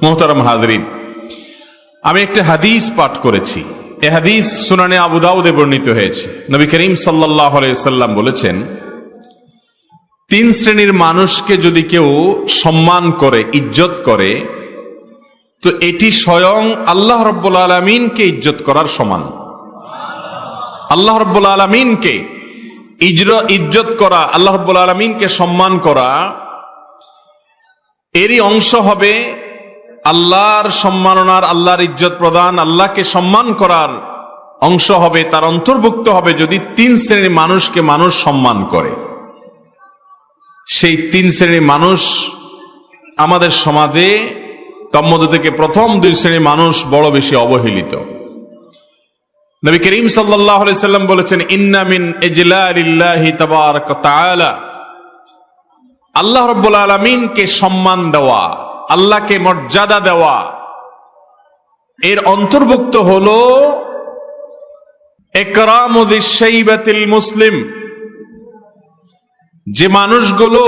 মুহতারাম হাজরিন, আমি একটা হাদিস পাঠ করেছি। এই হাদিস সুনানে আবু দাউদে বর্ণিত হয়েছে। নবী করিম সাল্লাল্লাহু আলাইহি ওয়াসাল্লাম বলেছেন, তিন শ্রেণীর মানুষকে যদি কেউ সম্মান করে, ইজ্জত করে, তো এটি স্বয়ং আল্লাহ রাব্বুল আলামিনকে ইজ্জত করার সমান। আল্লাহ রাব্বুল আলামিনকে ইজ্জত করা, আল্লাহ রাব্বুল আলামিনকে সম্মান করা, এরই অংশ হবে আল্লাহর সম্মাননার, আল্লাহর ইজ্জত প্রদান, আল্লাহকে সম্মান করার অংশ হবে, তার অন্তর্ভুক্ত হবে যদি তিন শ্রেণীর মানুষকে মানুষ সম্মান করে। সেই তিন শ্রেণীর মানুষ আমাদের সমাজে তন্মধ্য থেকে প্রথম দুই শ্রেণীর মানুষ বড় বেশি অবহেলিত। নবী করিম সাল্লাল্লাহু আলাইহি সাল্লাম বলেছেন, ইন্না মিন ইজলালিল্লাহি তাবারাক ওয়া তাআলা, আল্লাহ রাব্বুল আলামিনকে সম্মান দেওয়া, আল্লাহকে মর্যাদা দেওয়া, এর অন্তর্ভুক্ত হলো ইকরামু যিশ-শাইবাতিল মুসলিম। যে মানুষগুলো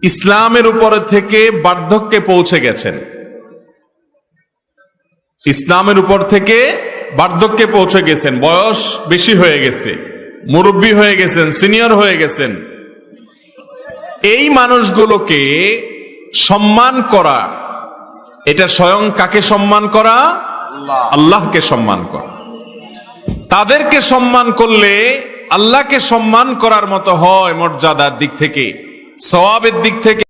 ইসলামের উপরে থেকে বার্ধক্যে পৌঁছে গেছেন, ইসলামের উপর থেকে বার্ধক্যে পৌঁছে গেছেন, বয়স বেশি হয়ে গেছে, মুরব্বী হয়ে গেছেন, সিনিয়র হয়ে গেছেন, এই মানুষগুলোকে সম্মান করা, এটা স্বয়ং কাকে সম্মান করা? আল্লাহকে সম্মান করা। তাদেরকে সম্মান করলে আল্লাহকে সম্মান করার মতো হয় মর্যাদার দিক থেকে, সওয়াবের দিক থেকে।